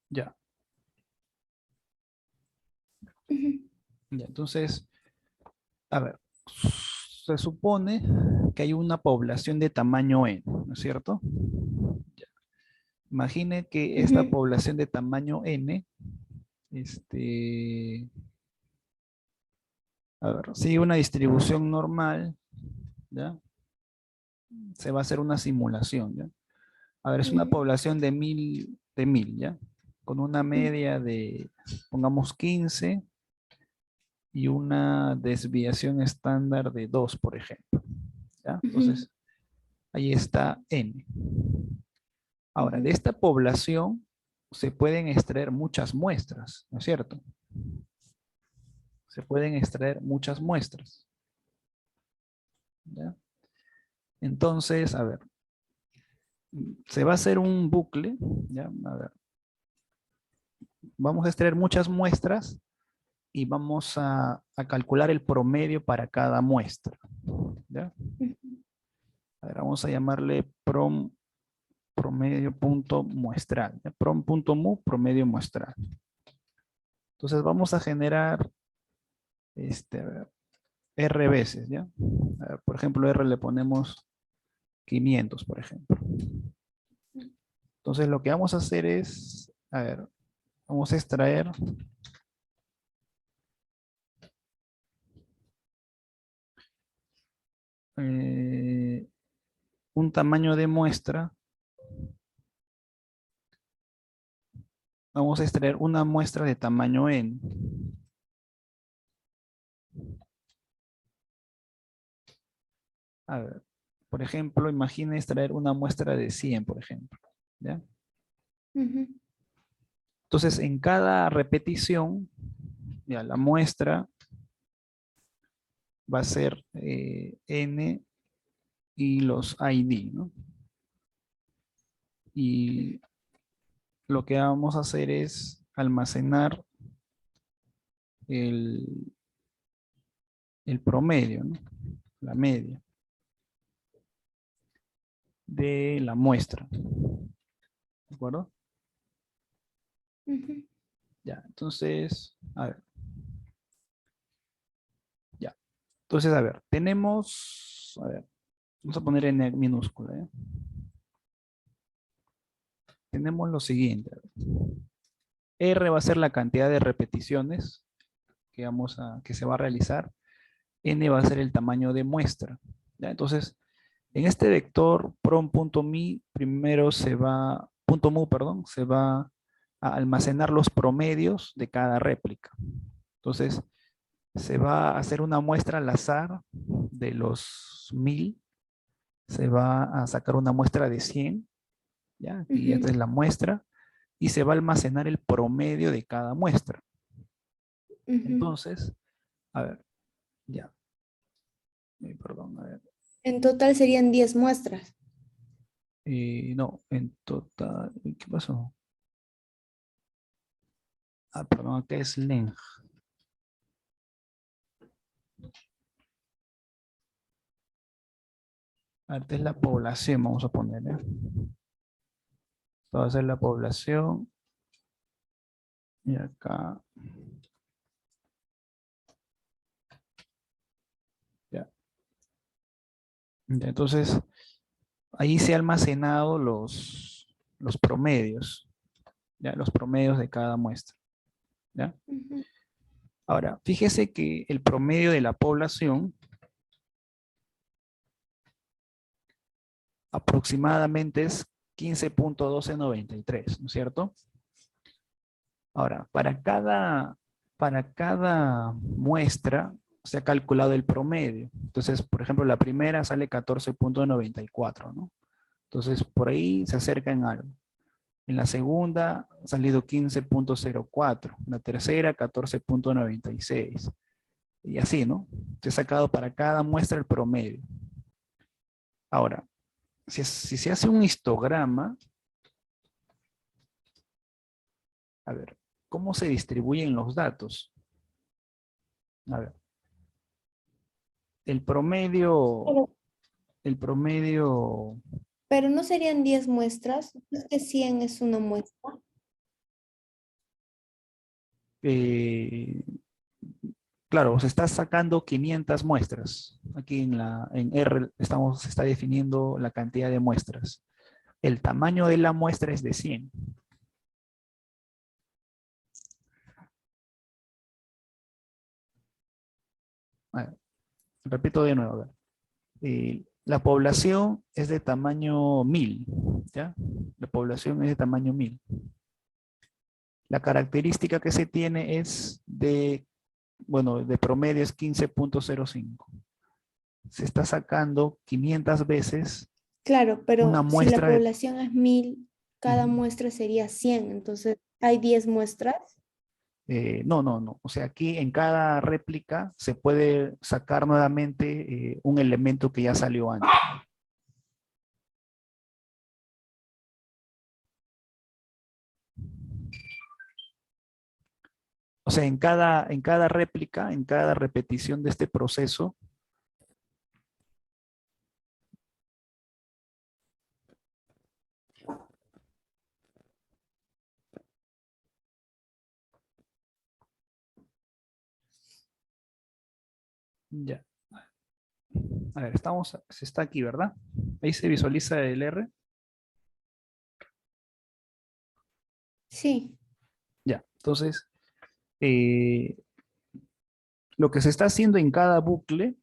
Ya, Ujú, ya. Entonces, a ver, se supone que hay una población de tamaño n, ¿no es cierto? Ya. Imagine que esta ujú, población de tamaño n, este, a ver, sigue una distribución normal, ¿ya? Se va a hacer una simulación, ¿ya? A ver, es una ujú, población de mil, ¿ya? Con una ujú, media de, pongamos 15 y una desviación estándar de 2, por ejemplo, ¿ya? ujú, Entonces, ahí está n. Ahora, de ujú. esta población se pueden extraer muchas muestras, ¿no es cierto? Se pueden extraer muchas muestras, ¿ya? Entonces, a ver, se va a hacer un bucle, ¿ya? A ver, vamos a extraer muchas muestras y vamos a calcular el promedio para cada muestra, ¿ya? A ver, vamos a llamarle promedio punto muestral, ¿ya? Prom.mu, promedio muestral. Entonces vamos a generar a ver, R veces, ¿ya? A ver, por ejemplo, R le ponemos 500, por ejemplo. Entonces lo que vamos a hacer es, a ver, vamos a extraer eh, un tamaño de muestra. Vamos a extraer una muestra de tamaño n. A ver, por ejemplo, imagine extraer una muestra de 100, por ejemplo, ¿ya? Ujú, Entonces, en cada repetición, ya la muestra va a ser n y los ID, ¿no? Y lo que vamos a hacer es almacenar el, el promedio, ¿no? La media de la muestra, ¿de acuerdo? ujú. Ya, entonces, a ver, ya. Entonces, a ver, tenemos, a ver, vamos a poner n minúscula, ¿eh? Tenemos lo siguiente. R va a ser la cantidad de repeticiones que se va a realizar. N va a ser el tamaño de muestra. ¿Ya? Entonces, en este vector prom.mi primero punto mu, perdón, se va a almacenar los promedios de cada réplica. Entonces, se va a hacer una muestra al azar de los 1000, se va a sacar una muestra de 100, ¿ya? Aquí esta Ujú, es la muestra, y se va a almacenar el promedio de cada muestra. ujú. Entonces, a ver, ya, perdón, a ver. En total serían 10 muestras. No, en total, ¿qué pasó? Ah, perdón, acá es len. Esta es la población, vamos a poner, ¿eh? Esta va a ser la población. Y acá, ya. Ya, entonces, ahí se han almacenado los promedios, ¿ya? Los promedios de cada muestra, ¿ya? Ujú, Ahora, fíjese que el promedio de la población aproximadamente es 15.1293, ¿no es cierto? Ahora, para cada muestra se ha calculado el promedio. Entonces, por ejemplo, la primera sale 14.94, ¿no? Entonces, por ahí se acerca en algo. En la segunda ha salido 15.04. En la tercera, 14.96. Y así, ¿no? Se ha sacado para cada muestra el promedio. Ahora, si se hace un histograma, a ver, ¿cómo se distribuyen los datos? A ver, el promedio, Pero, el promedio, pero no serían 10 muestras, ¿no es que 100 es una muestra? eh, claro, se está sacando 500 muestras. Aquí en R se está definiendo la cantidad de muestras. El tamaño de la muestra es de 100. Bueno, repito de nuevo. A ver. La población es de tamaño 1000, ¿ya? La población es de tamaño 1000. La característica que se tiene es de, bueno, de promedio es 15.05. Se está sacando 500 veces Claro, una pero si la muestra de... población es 1000, cada Ujú. muestra sería 100. Entonces, hay 10 muestras. No, no, no. O sea, aquí en cada réplica se puede sacar nuevamente un elemento que ya salió antes. O sea, en cada réplica, en cada repetición de este proceso, ya. A ver, se está aquí, ¿verdad? Ahí se visualiza el R. Sí. Ya, entonces, eh, lo que se está haciendo en cada bucle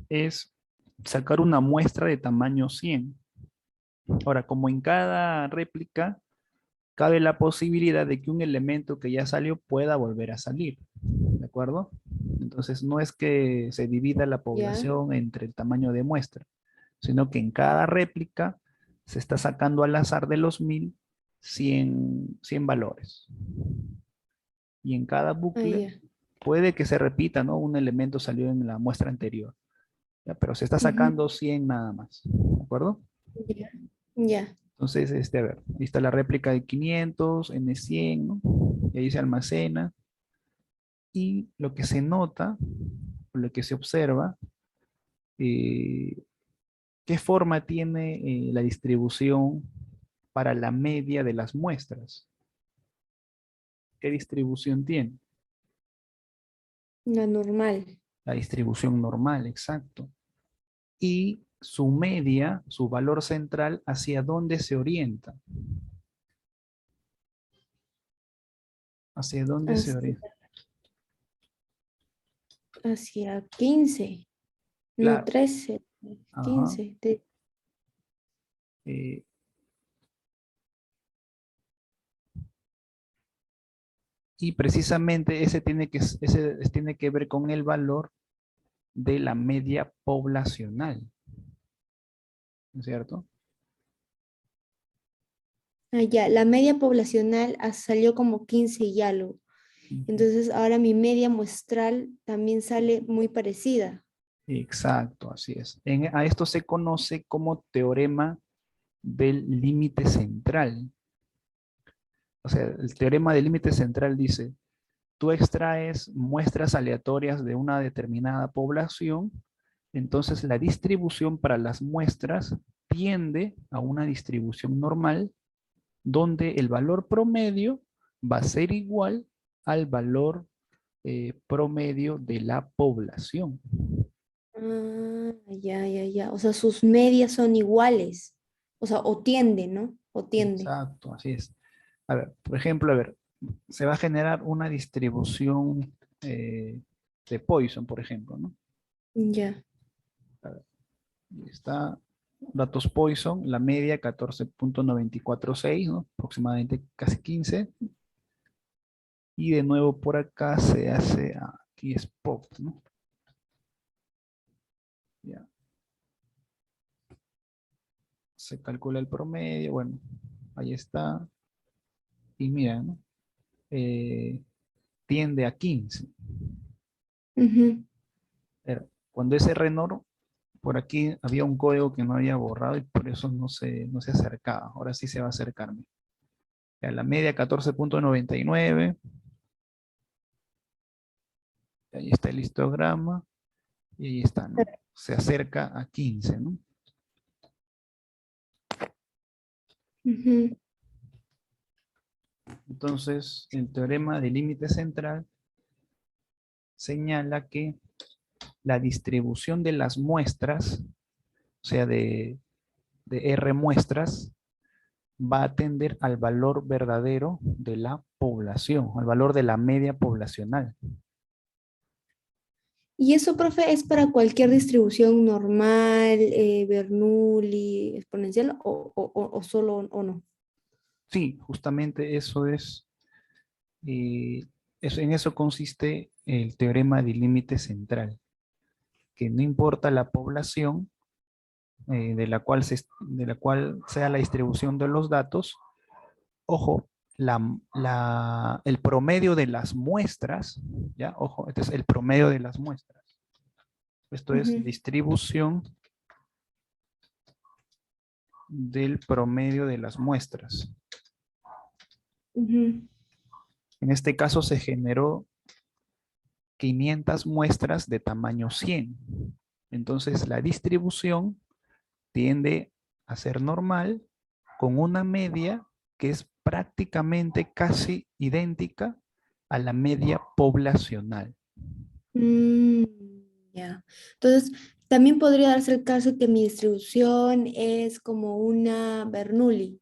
es sacar una muestra de tamaño 100. Ahora, como en cada réplica, cabe la posibilidad de que un elemento que ya salió pueda volver a salir. ¿De acuerdo? Entonces, no es que se divida la Ya. población entre el tamaño de muestra, sino que en cada réplica se está sacando al azar de los 1000 100 valores. Y en cada Ah, bucle ya. puede que se repita, ¿no? Un elemento salió en la muestra anterior, ¿ya? Pero se está Ujú. sacando 100 nada más, ¿de acuerdo? Ya. Ya. Entonces, a ver, ahí está la réplica de 500, N100, ¿no? Y ahí se almacena. Y lo que se nota, lo que se observa, eh, ¿qué forma tiene la distribución para la media de las muestras? ¿Qué distribución tiene? La normal. La distribución normal, exacto. Y su media, su valor central, ¿hacia dónde se orienta? ¿Hacia dónde se Hacia, orienta? hacia 15. No, Claro. 13. Ajá. 15. Eh, y precisamente ese tiene que ver con el valor de la media poblacional, ¿no es cierto? Ya. La media poblacional salió como 15 y algo. Ujú. Entonces, ahora mi media muestral también sale muy parecida. Exacto, así es. A esto se conoce como teorema del límite central. O sea, el teorema del límite central dice, tú extraes muestras aleatorias de una determinada población, entonces la distribución para las muestras tiende a una distribución normal donde el valor promedio va a ser igual al valor promedio de la población. Ya, ya, ya. O sea, sus medias son iguales. O sea, o tiende, ¿no? O tiende. Exacto, así es. A ver, por ejemplo, a ver, se va a generar una distribución de Poisson, por ejemplo, ¿no? Ya. A ver, ahí está datos Poisson, la media 14.946, ¿no? Aproximadamente casi 15. Y de nuevo por acá se hace, aquí es POP, ¿no? Ya, se calcula el promedio, bueno, ahí está. Y mira, ¿no? Eh, tiende a 15. Ujú. Pero cuando es R-NOR, por aquí había un código que no había borrado y por eso no se acercaba. Ahora sí se va a acercarme. A la media 14.99. Ahí está el histograma. Y ahí está, ¿no? Se acerca a 15, ¿no? Ujú. Entonces, el teorema del límite central señala que la distribución de las muestras, o sea, de R muestras, va a tender al valor verdadero de la población, al valor de la media poblacional. Y eso, profe, es para cualquier distribución normal, Bernoulli, exponencial o solo o no. Sí, justamente eso es, en eso consiste el teorema del límite central, que no importa la población de la cual sea la distribución de los datos, ojo, el promedio de las muestras, ¿ya? Ojo, este es el promedio de las muestras. Esto es Ujú, distribución del promedio de las muestras. ujú. En este caso se generó 500 muestras de tamaño 100. Entonces la distribución tiende a ser normal con una media que es prácticamente casi idéntica a la media poblacional. Mm, ya. Entonces, también podría darse el caso que mi distribución es como una Bernoulli,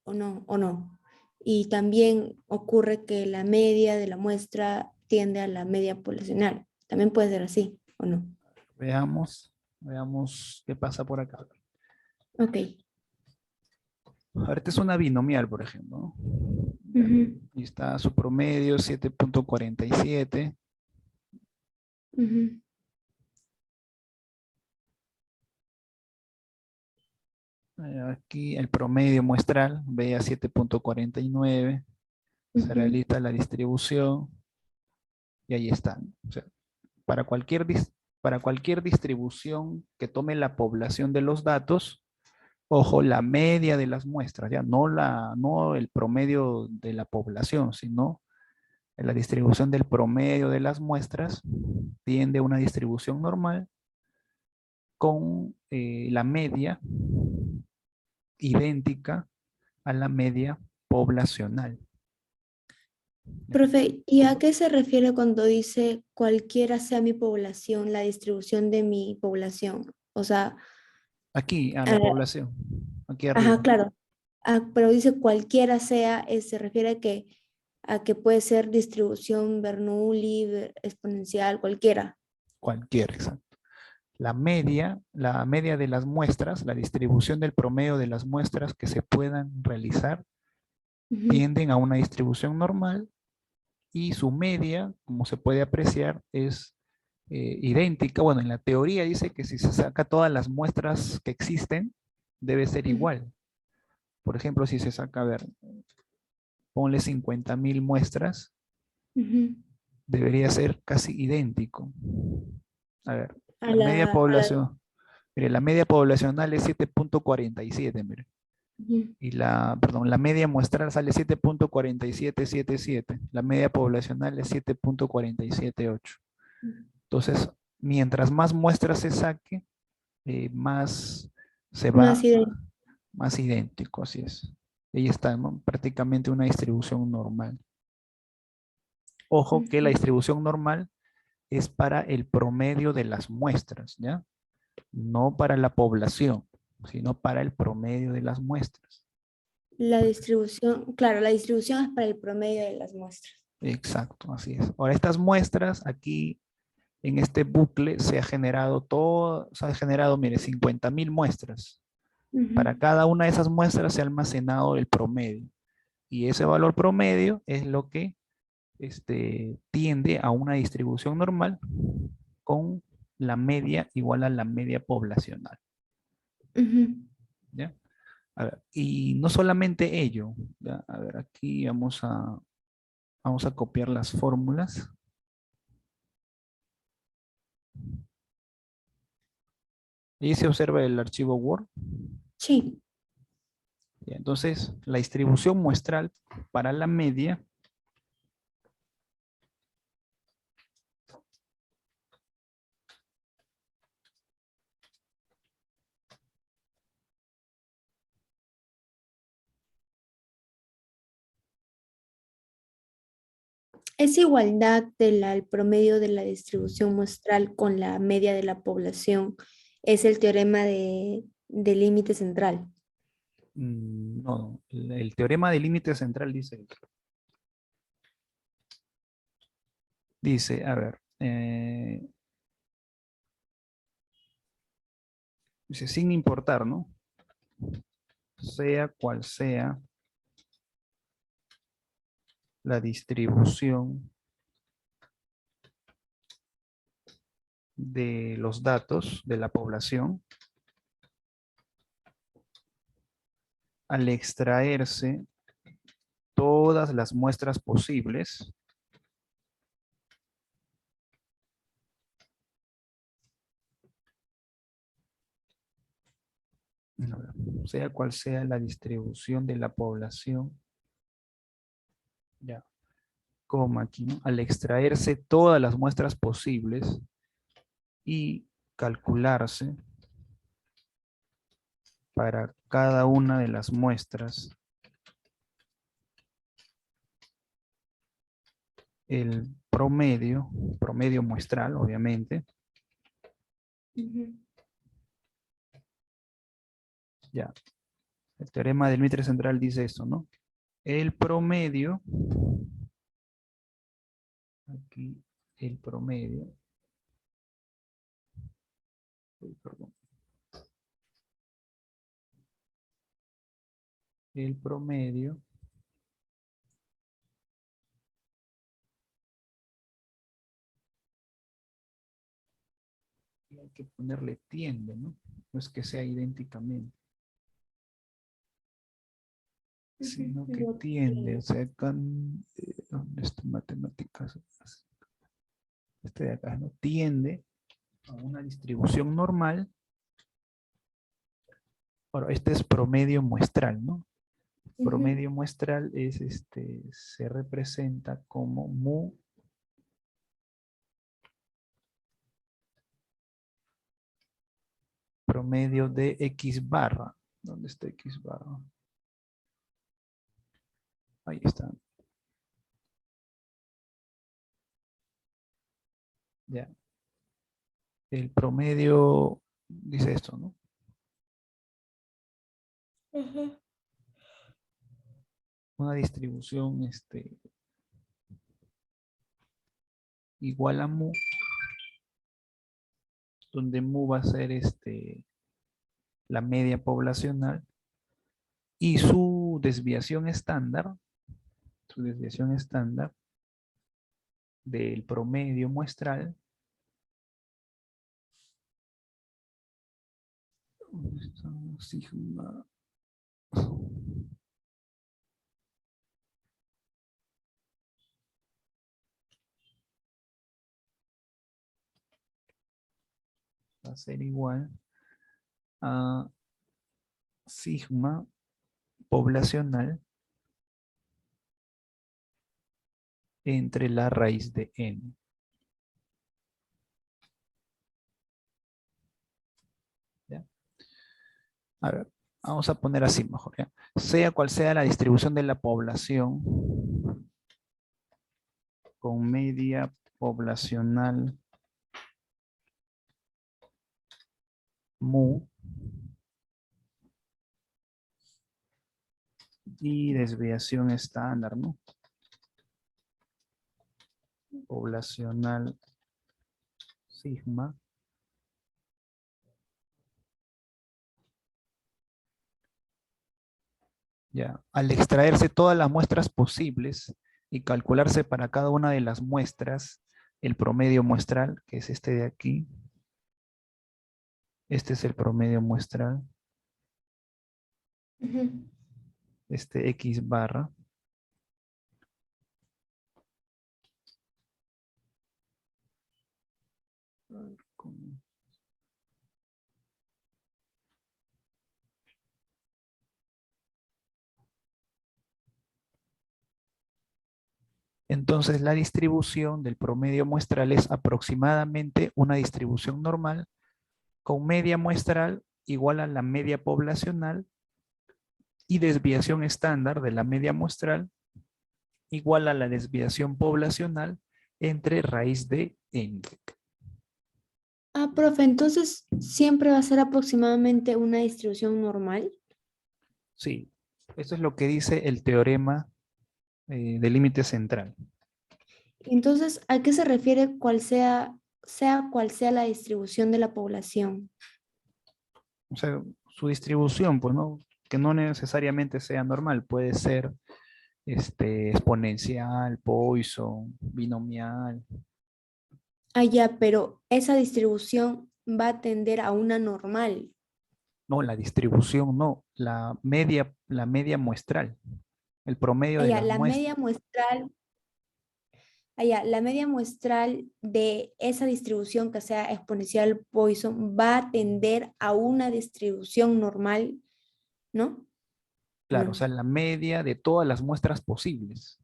o no. Y también ocurre que la media de la muestra tiende a la media poblacional. También puede ser así, ¿o no? Veamos qué pasa por acá. Ok. Ahorita es una binomial, por ejemplo, ¿no? Ya. Ujú, Ahí está su promedio, 7.47. ujú, Aquí el promedio muestral, vea 7.49. Se ujú, realiza la distribución y ahí están. O sea, para para cualquier distribución que tome la población de los datos, ojo, la media de las muestras, ya no el promedio de la población, sino la distribución del promedio de las muestras tiende a una distribución normal con la media idéntica a la media poblacional. ¿Ya? Profe, ¿y a qué se refiere cuando dice cualquiera sea mi población, la distribución de mi población? O sea, Aquí, a la eh, población, aquí ajá, arriba. claro. Ah, pero dice cualquiera sea, se refiere a que puede ser distribución Bernoulli, exponencial, cualquiera. Cualquier, exacto. La media de las muestras, la distribución del promedio de las muestras que se puedan realizar, Ujú, tienden a una distribución normal y su media, como se puede apreciar, es idéntica. Bueno, en la teoría dice que si se saca todas las muestras que existen, debe ser ujú, igual. Por ejemplo, si se saca, a ver, ponle 50.000 muestras, ujú. debería ser casi idéntico. A ver, A la media a la, población, mire, la media poblacional es 7.47, mire. ujú, Y perdón, la media muestral sale 7.4777. La media poblacional es 7.478. Entonces, mientras más muestras se saque, más se más va más idéntico, así es. Ahí está, ¿no? Prácticamente una distribución normal. Ojo que la ujú. distribución normal es para el promedio de las muestras, ¿ya? No para la población, sino para el promedio de las muestras. La distribución, claro, la distribución es para el promedio de las muestras. Exacto, así es. Ahora, estas muestras aquí en este bucle se ha generado, mire, 50.000 muestras. Para Ujú, cada una de esas muestras se ha almacenado el promedio. Y ese valor promedio es lo que tiende a una distribución normal con la media igual a la media poblacional. ujú. ¿Ya? A ver, y no solamente ello, ¿ya? A ver, aquí vamos a copiar las fórmulas. Y se observa el archivo Word. Sí. ¿Ya? Entonces, la distribución muestral para la media Es igualdad el promedio de la distribución muestral con la media de la población. Es el teorema de límite central. No, el teorema del límite central dice eso. Dice, a ver, dice, sin importar, ¿no? Sea cual sea la distribución de los datos de la población, al extraerse todas las muestras posibles, sea cual sea la distribución de la población, ya, coma aquí, ¿no? Al extraerse todas las muestras posibles y calcularse para cada una de las muestras el promedio muestral, obviamente, Ujú. ya. El teorema del límite central dice esto, ¿no? El promedio, aquí el promedio, perdón, el promedio y hay que ponerle tiende, ¿no? No es que sea idénticamente, sino que Lo tiende, o que- sea, ¿dónde está matemáticas? Este de acá, ¿no? Tiende a una distribución normal. Bueno, este es promedio muestral, ¿no? Ujú. Promedio muestral es se representa como mu promedio de X barra. ¿Dónde está X barra? Ahí está. Ya. El promedio dice esto, ¿no? Ujú. Una distribución igual a mu, donde mu va a ser la media poblacional y su desviación estándar del promedio muestral, ¿dónde está? Sigma. Va a ser igual a sigma poblacional entre la raíz de n. ¿Ya? A ver, vamos a poner así mejor, ¿ya? Sea cual sea la distribución de la población con media poblacional mu y desviación estándar, ¿no? Poblacional sigma. Ya, al extraerse todas las muestras posibles y calcularse para cada una de las muestras el promedio muestral, que es este de aquí. Este es el promedio muestral, Ujú. este X barra. Entonces la distribución del promedio muestral es aproximadamente una distribución normal con media muestral igual a la media poblacional y desviación estándar de la media muestral igual a la desviación poblacional entre raíz de n. Ah, profe, entonces siempre va a ser aproximadamente una distribución normal. Sí, esto es lo que dice el teorema del límite central. Entonces, ¿a qué se refiere sea cual sea la distribución de la población? O sea, su distribución, pues, ¿no? Que no necesariamente sea normal, puede ser exponencial, Poisson, binomial. Ah, ya, pero esa distribución va a tender a una normal. No, la distribución no, la media muestral, el promedio Ah, de ya, las la muestras. media muestral, la media muestral de esa distribución que sea exponencial Poisson va a tender a una distribución normal, ¿no? ¿O Claro, o no? sea, la media de todas las muestras posibles.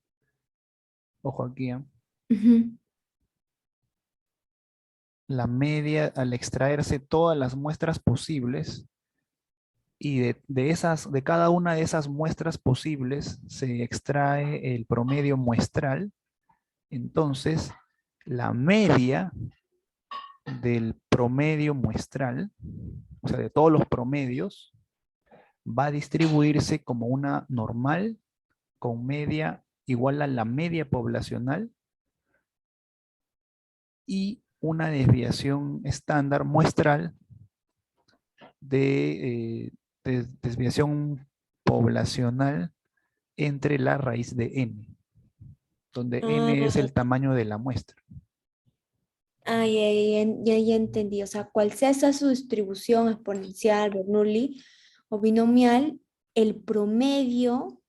Ojo aquí, ¿ah? Ujú. La media al extraerse todas las muestras posibles y de cada una de esas muestras posibles se extrae el promedio muestral. Entonces, la media del promedio muestral, o sea, de todos los promedios, va a distribuirse como una normal con media igual a la media poblacional y una desviación estándar muestral de desviación poblacional entre la raíz de n, donde n es Ah, el tamaño de la muestra. ya entendí. O sea, cual sea esa su distribución exponencial, Bernoulli o binomial, el promedio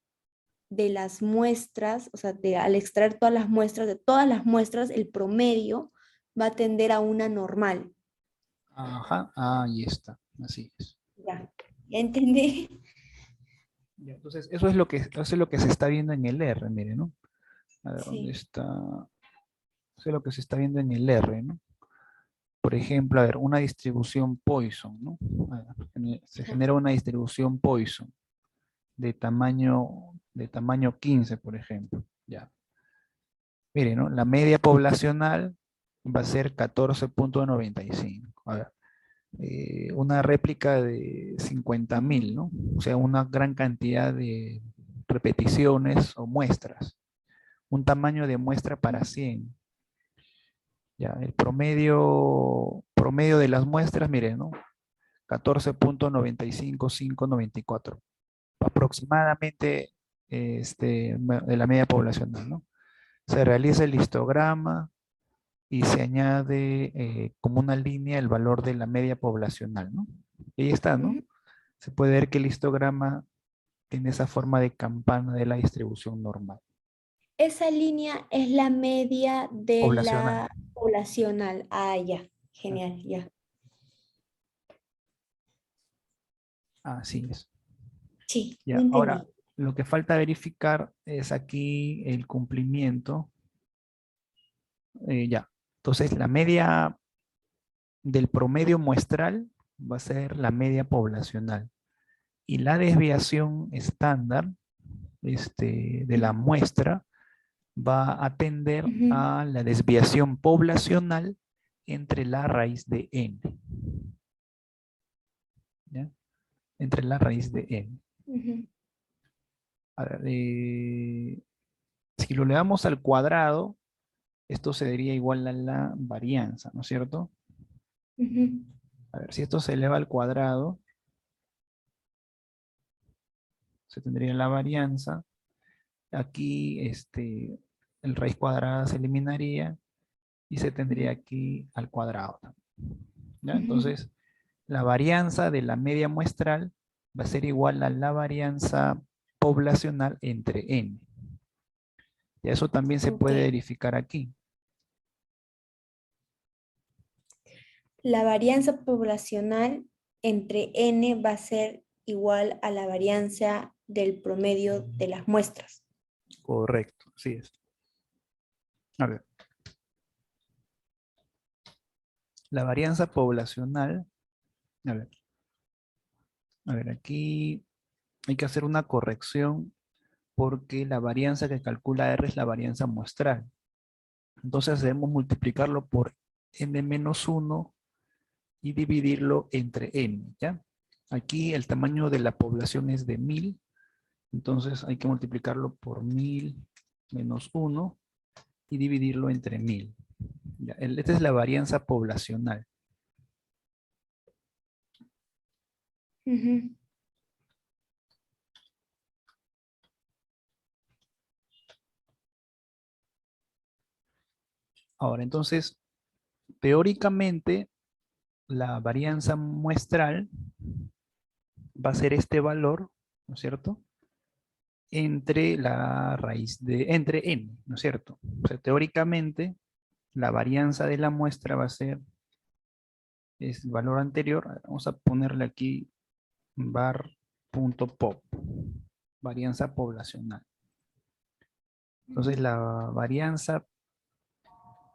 de las muestras, o sea, al extraer todas las muestras, de todas las muestras, el promedio va a tender a una normal. Ajá, ahí está, así es. Ya entendí. Ya, entonces, eso es lo que se está viendo en el R, mire, ¿no? A ver, ¿dónde Sí. está? Eso es lo que se está viendo en el R, ¿no? Por ejemplo, a ver, una distribución Poisson, ¿no? A ver, se Ajá. genera una distribución Poisson de tamaño 15, por ejemplo. Ya. Mire, ¿no? La media poblacional va a ser 14,95. A ver, una réplica de 50.000, ¿no? O sea, una gran cantidad de repeticiones o muestras. Un tamaño de muestra para 100. Ya, el promedio de las muestras, miren, ¿no? 14,95594. Aproximadamente de la media poblacional, ¿no? Se realiza el histograma y se añade como una línea el valor de la media poblacional, ¿no? Y ahí está, ¿no? Ujú. Se puede ver que el histograma tiene esa forma de campana de la distribución normal, Esa línea es la media de poblacional. la poblacional. Ah, ya. Genial, ya. Así es. Sí, ya Ya, ahora, entendí. lo que falta verificar es aquí el cumplimiento. Ya. Entonces, la media del promedio muestral va a ser la media poblacional. Y la desviación estándar de la muestra va a atender Ujú, a la desviación poblacional entre la raíz de n. ¿Ya? Entre la raíz de n. ujú, A ver, si lo le damos al cuadrado, esto sería igual a la varianza, ¿no es cierto? ujú, A ver, si esto se eleva al cuadrado, se tendría la varianza. Aquí el raíz cuadrada se eliminaría y se tendría aquí al cuadrado. ¿Ya? ujú. Entonces, la varianza de la media muestral va a ser igual a la varianza poblacional entre n. Y eso también se Ok. puede verificar aquí. La varianza poblacional entre n va a ser igual a la varianza del promedio de las muestras. Correcto, así es. A ver, la varianza poblacional, a ver, aquí hay que hacer una corrección porque la varianza que calcula R es la varianza muestral. Entonces debemos multiplicarlo por n-1 y dividirlo entre n, ¿ya? Aquí el tamaño de la población es de 1000, entonces hay que multiplicarlo por 1000 menos 1 y dividirlo entre 1000. ¿Ya? Esta es la varianza poblacional. Ujú. Ahora, entonces, teóricamente, la varianza muestral va a ser este valor, ¿no es cierto? Entre la raíz de, entre n, ¿no es cierto? O sea, teóricamente, la varianza de la muestra va a ser es el valor anterior. Vamos a ponerle aquí var.pop, varianza poblacional. Entonces, la varianza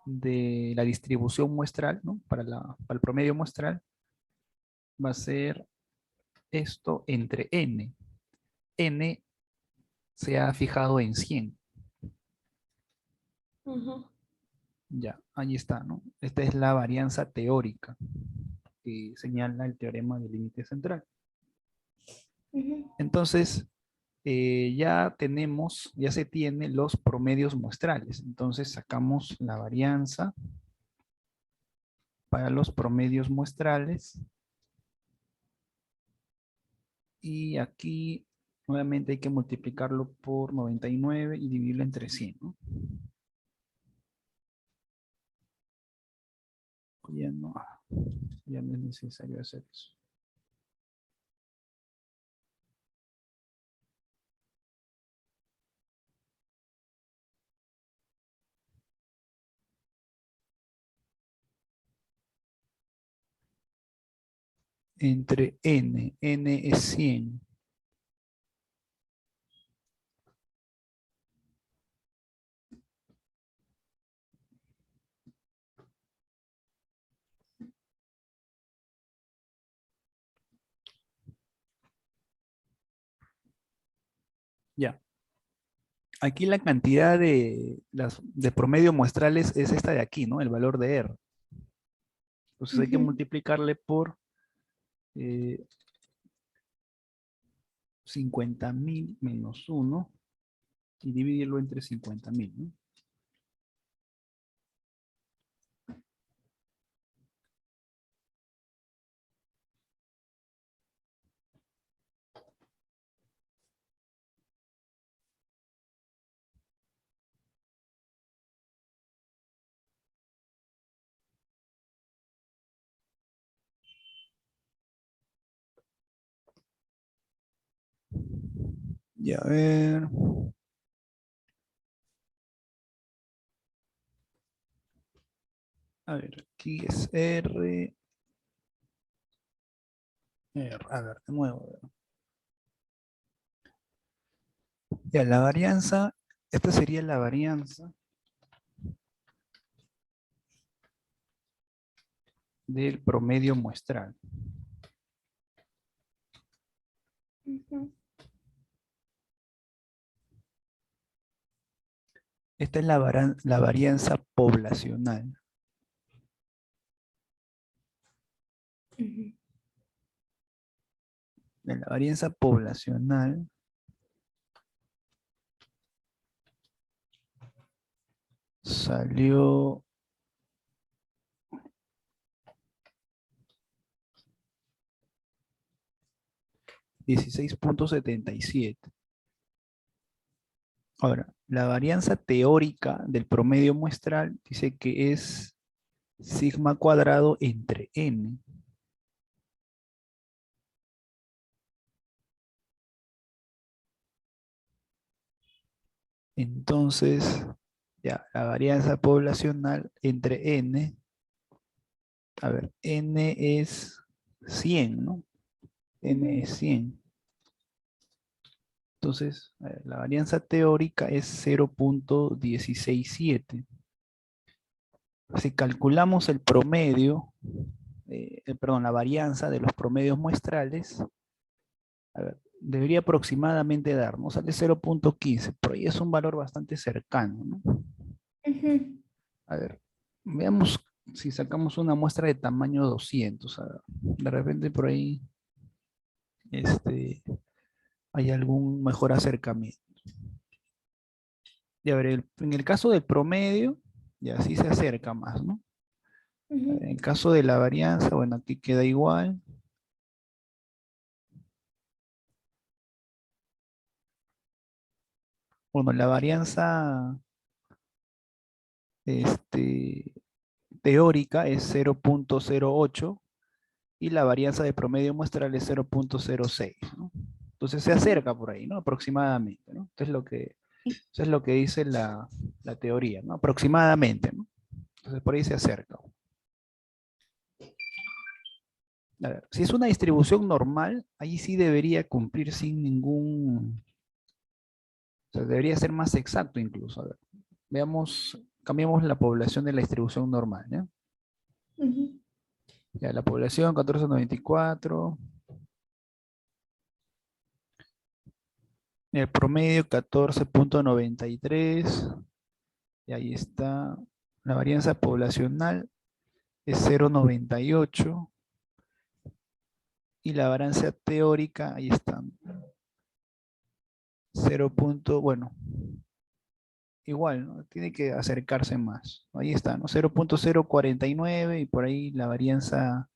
de la distribución muestral, ¿no? Para el promedio muestral, va a ser esto entre n. N se ha fijado en 100. Ujú. Ya, ahí está, ¿no? Esta es la varianza teórica que señala el teorema del límite central. Ujú. Entonces, ya se tienen los promedios muestrales. Entonces, sacamos la varianza para los promedios muestrales. Y aquí, nuevamente hay que multiplicarlo por 99 y dividirlo entre 100, ¿no? Ya no es necesario hacer eso. Entre n es 100. Ya. Aquí la cantidad de promedio muestrales es esta de aquí, ¿no? El valor de R. Entonces hay que Ujú. multiplicarle por 50.000 menos 1 y dividirlo entre 50.000, ¿no? Ya, a ver. A ver, aquí es R. A ver, de nuevo. A ver. Ya, la varianza, esta sería la varianza del promedio muestral. Ujú. Esta es la varianza poblacional. Ujú. De la varianza poblacional salió 16.77. Ahora, la varianza teórica del promedio muestral dice que es sigma cuadrado entre n. Entonces, ya, la varianza poblacional entre n, a ver, n es 100, ¿no? N Ujú. es 100. Entonces, a ver, la varianza teórica es 0.167. Si calculamos el promedio, perdón, la varianza de los promedios muestrales, a ver, debería aproximadamente dar, ¿no? Sale 0,15, por ahí es un valor bastante cercano, ¿no? Ujú. A ver, veamos si sacamos una muestra de tamaño 200. A ver, de repente por ahí hay algún mejor acercamiento. Y a ver, en el caso del promedio, ya sí se acerca más, ¿no? A ver, Ujú. en el caso de la varianza, bueno, aquí queda igual. Bueno, la varianza este, teórica es 0,08 y la varianza de promedio muestral es 0,06, ¿no? Entonces se Ujú. acerca por ahí, ¿no? Aproximadamente, ¿no? Eso es lo que dice la teoría, ¿no? Aproximadamente, ¿no? Entonces por ahí se acerca. A ver, si es una distribución normal, ahí sí debería cumplir sin ningún, o sea, debería ser más exacto incluso. A ver, veamos, cambiamos la población de la distribución normal, ¿ya? Ujú. Ya, la población 1494, el promedio 14,93, y ahí está. La varianza poblacional es 0,98 y la varianza teórica, ahí está, 0. Bueno, igual, ¿no? Tiene que acercarse más. Ahí está, ¿no? 0,049 y por ahí la varianza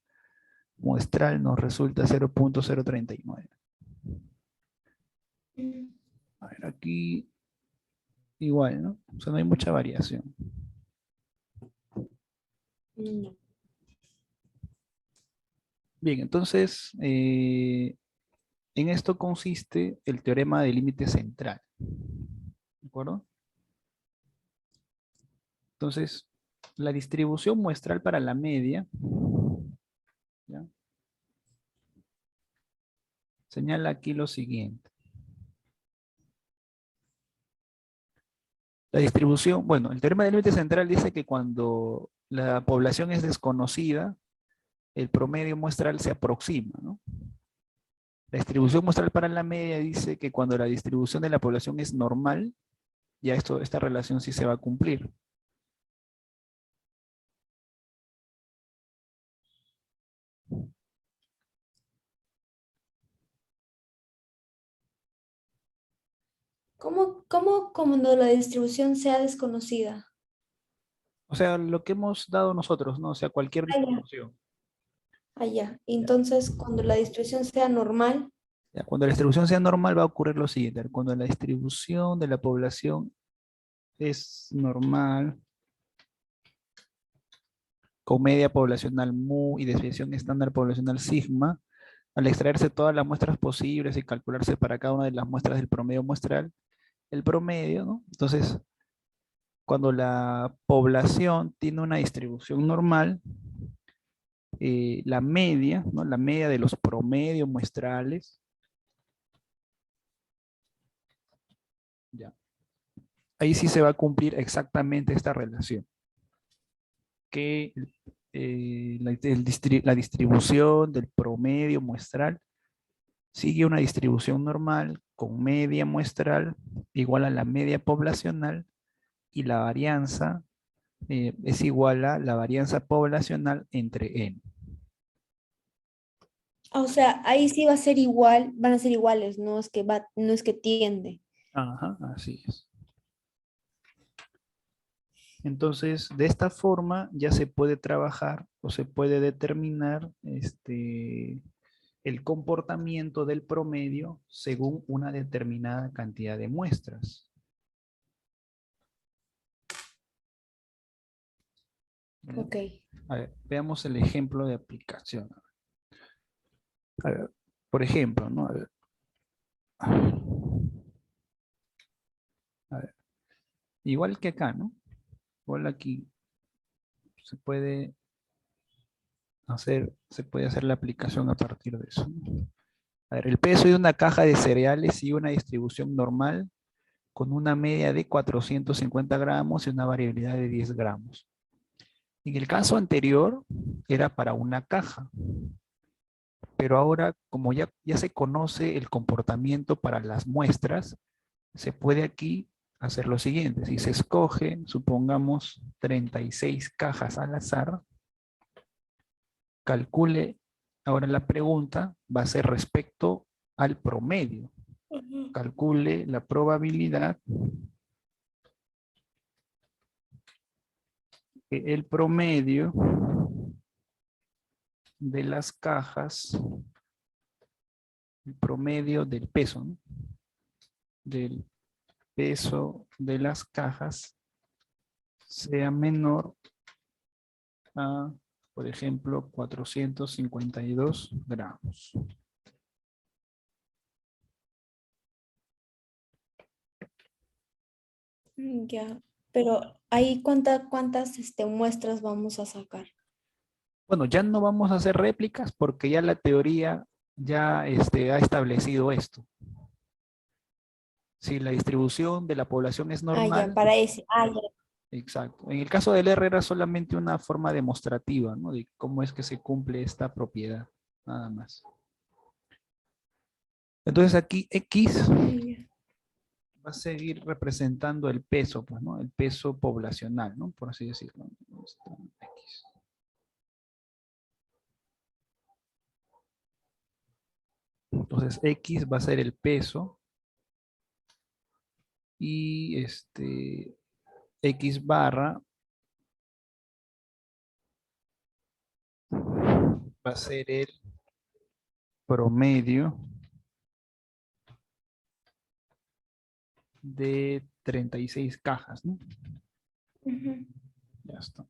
muestral nos resulta 0,039. Mm. A ver, aquí igual, ¿no? O sea, no hay mucha variación. No. Bien, entonces, en esto consiste el teorema del límite central. ¿De acuerdo? Entonces, la distribución muestral para la media, ¿ya? Señala aquí lo siguiente. La distribución, bueno, el teorema del límite central dice que cuando la población es desconocida, el promedio muestral se aproxima, ¿no? La distribución muestral para la media dice que cuando la distribución de la población es normal, ya esta relación sí se va a cumplir. ¿Cómo cuando la distribución sea desconocida? O sea, lo que hemos dado nosotros, ¿no? O sea, cualquier Ah, ya. distribución. Ah, ya. Ya. Entonces, cuando la distribución sea normal, Ya, cuando la distribución sea normal va a ocurrir lo siguiente. Cuando la distribución de la población es normal, con media poblacional mu y desviación estándar poblacional sigma, al extraerse todas las muestras posibles y calcularse para cada una de las muestras del promedio muestral, el promedio, ¿no? Entonces, cuando la población tiene una distribución normal, la media, ¿no? La media de los promedios muestrales, ya, ahí sí se va a cumplir exactamente esta relación, que la distribución del promedio muestral sigue una distribución normal con media muestral igual a la media poblacional y la varianza es igual a la varianza poblacional entre n. o sea, ahí sí va a ser igual, van a ser iguales, no es que tiende. Ajá, así es. Entonces, de esta forma ya se puede trabajar o se puede determinar el comportamiento del promedio según una determinada cantidad de muestras. ¿Ya? Ok. A ver, veamos el ejemplo de aplicación. A ver, por ejemplo, ¿no? A ver, igual que acá, ¿no? Igual aquí se puede hacer la aplicación a partir de eso, ¿no? A ver, el peso de una caja de cereales y una distribución normal con una media de 450 gramos y una variabilidad de 10 gramos. En el caso anterior era para una caja. Pero ahora, como ya se conoce el comportamiento para las muestras, se puede aquí hacer lo siguiente. Si se escoge, supongamos, 36 cajas al azar, calcule, ahora la pregunta va a ser respecto al promedio. Ujú. Calcule la probabilidad que el promedio de las cajas, el promedio del peso, ¿no? Del peso de las cajas sea menor a, por ejemplo, 452 gramos. Ya, pero ahí cuántas muestras vamos a sacar. Bueno, ya no vamos a hacer réplicas porque ya la teoría ya ha establecido esto. Si la distribución de la población es Ah, ya, normal, para ese. Ah, ya. exacto. En el caso del R era solamente una forma demostrativa, ¿no? De cómo es que se cumple esta propiedad, nada más. Entonces aquí X Ah, ya. va a seguir representando el peso, pues, ¿no? El peso poblacional, ¿no? Por así decirlo. X. Entonces X va a ser el peso y X barra va a ser el promedio de 36 cajas, ¿no? Ujú. Ya está.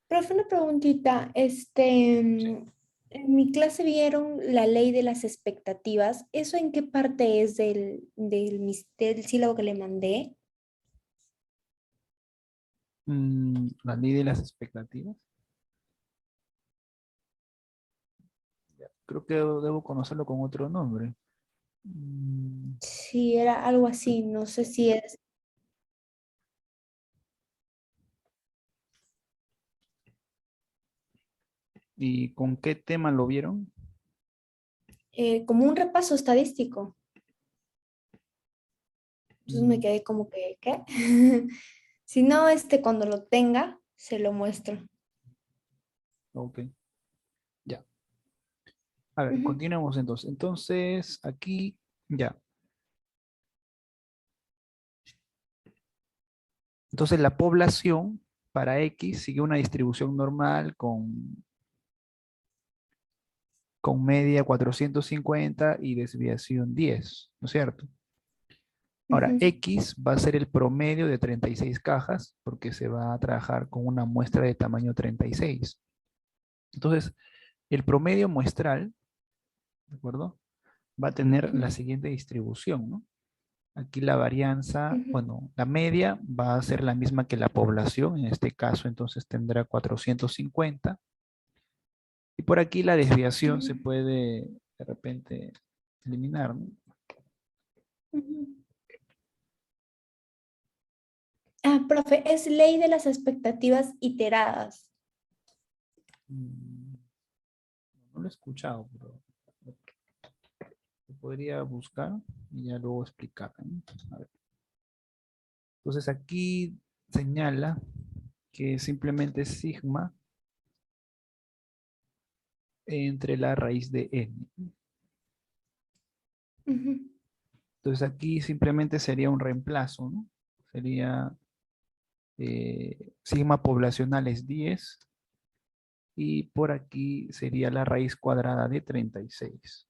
Profe, una preguntita. Sí. En mi clase vieron la ley de las expectativas. ¿Eso en qué parte es del sílabo que le mandé? La ley de las expectativas. Ya, creo que debo conocerlo con otro nombre. Mm, Sí, era algo así. No sé si es ¿Y con qué tema lo vieron? como un repaso estadístico. Entonces me Mm, quedé como que, ¿qué? Si no, cuando lo tenga, se lo muestro. ok, ya. A ver, Ujú, continuemos entonces. Entonces, aquí, ya. Entonces, la población para X sigue una distribución normal con media 450 y desviación 10, ¿no es cierto? Ahora, ujú, X va a ser el promedio de 36 cajas porque se va a trabajar con una muestra de tamaño 36. Entonces, el promedio muestral, ¿de acuerdo? Va a tener la ujú, siguiente distribución, ¿no? Aquí la varianza, ujú, bueno, la media va a ser la misma que la población, en este caso entonces tendrá 450. Y por aquí la desviación se ujú, puede de repente eliminar, ¿no? ujú. Ah, profe, es ley de las expectativas iteradas. Mm, No lo he escuchado, pero lo podría buscar y ya luego explicar, ¿no? A ver. Entonces aquí señala que simplemente es sigma entre la raíz de n. Ujú, Entonces aquí simplemente sería un reemplazo, ¿no? Sería sigma poblacional es 10 y por aquí sería la raíz cuadrada de 36.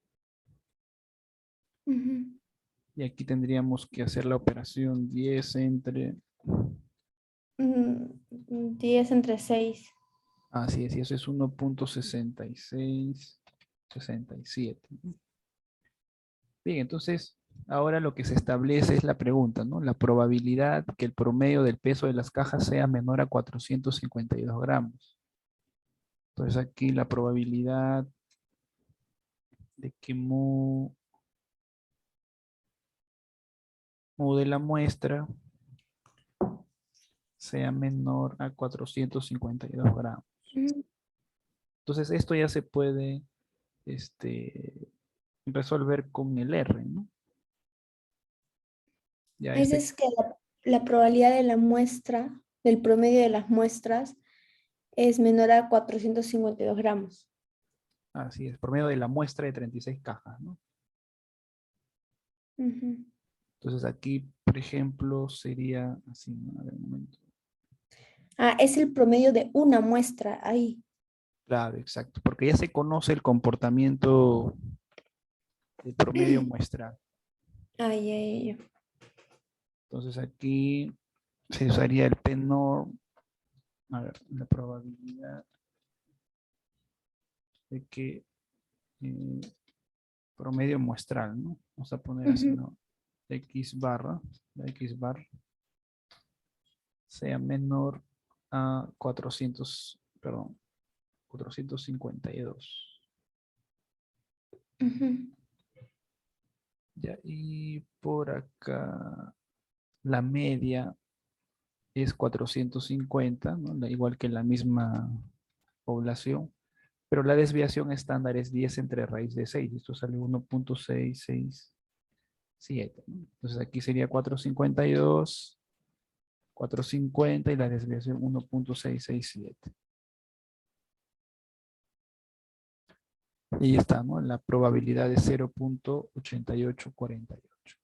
ujú. Y aquí tendríamos que hacer la operación 10 entre... 10 entre 6. Así es, y eso es 1,6667. Bien, entonces ahora lo que se establece es la pregunta, ¿no? La probabilidad que el promedio del peso de las cajas sea menor a 452 gramos. Entonces aquí la probabilidad de que mu de la muestra sea menor a 452 gramos. Mm. Entonces, esto ya se puede resolver con el R, ¿no? Ya Ahí dices que la probabilidad de la muestra, del promedio de las muestras, es menor a 452 gramos. así es, por medio de la muestra de 36 cajas, ¿no? Ujú. Entonces aquí, por ejemplo, sería así, ¿no? A ver, un momento. Ah, es el promedio de una muestra ahí. Claro, exacto, porque ya se conoce el comportamiento del promedio muestral. Ay, ay, ay. Entonces aquí se usaría el p-norm, a ver, la probabilidad de que promedio muestral, ¿no? Vamos a poner así, Ujú, ¿no? X barra, la X bar sea menor a 400, perdón, 452. ujú, Ya, y por acá la media es 450, ¿no? Igual que la misma población, pero la desviación estándar es 10 entre raíz de 6. Esto sale 1.667, ¿no? Entonces aquí sería 452, 450 y la desviación 1.667. Y ahí está, ¿no? La probabilidad es 0.8848.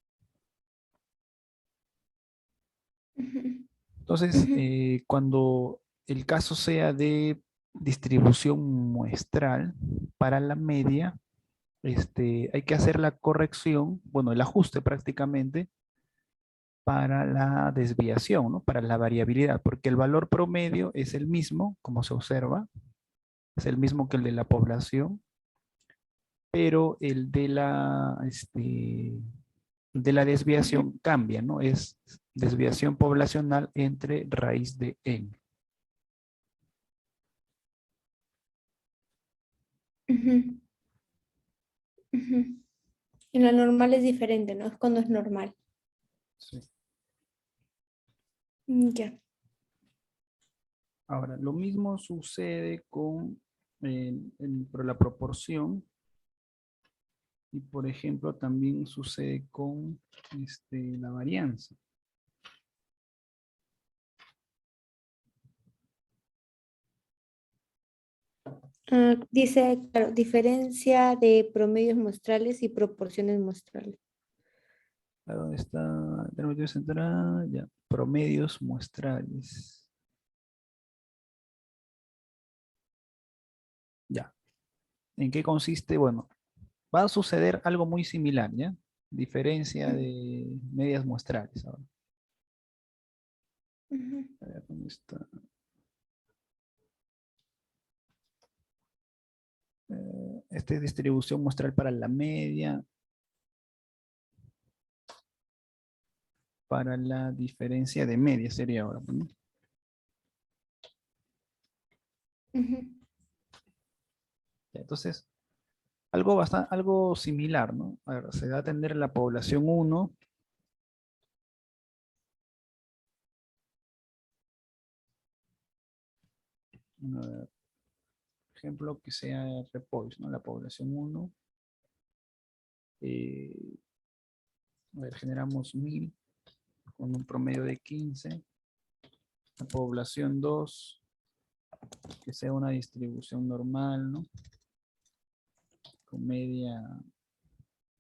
ujú, Entonces, ujú, cuando el caso sea de distribución muestral para la media, hay que hacer la corrección, bueno, el ajuste prácticamente para la desviación, ¿no? Para la variabilidad, porque el valor promedio es el mismo, como se observa, es el mismo que el de la población, pero el de la ujú, desviación cambia, ¿no? Es desviación poblacional entre raíz de n. ujú, ujú. Y la normal es diferente, ¿no? Es cuando es normal. Sí. Ya. Ahora, lo mismo sucede con la proporción y, por ejemplo, también sucede con la varianza. Ah, dice, claro, diferencia de promedios muestrales y proporciones muestrales. ¿A dónde está? Derivativo central, ya. Promedios muestrales. Ya. ¿En qué consiste? Bueno, va a suceder algo muy similar, ¿ya? Diferencia de medias muestrales. Ahora. Ujú, A ver, ¿dónde está? Esta es distribución muestral para la media, para la diferencia de media sería ahora, ¿no? ujú, Ya, entonces, algo similar, ¿no? A ver, se va a atender la población 1, por ejemplo, que sea Repois, ¿no? La población 1, a ver, generamos 1000 con un promedio de 15. La población 2, que sea una distribución normal, ¿no? Con media,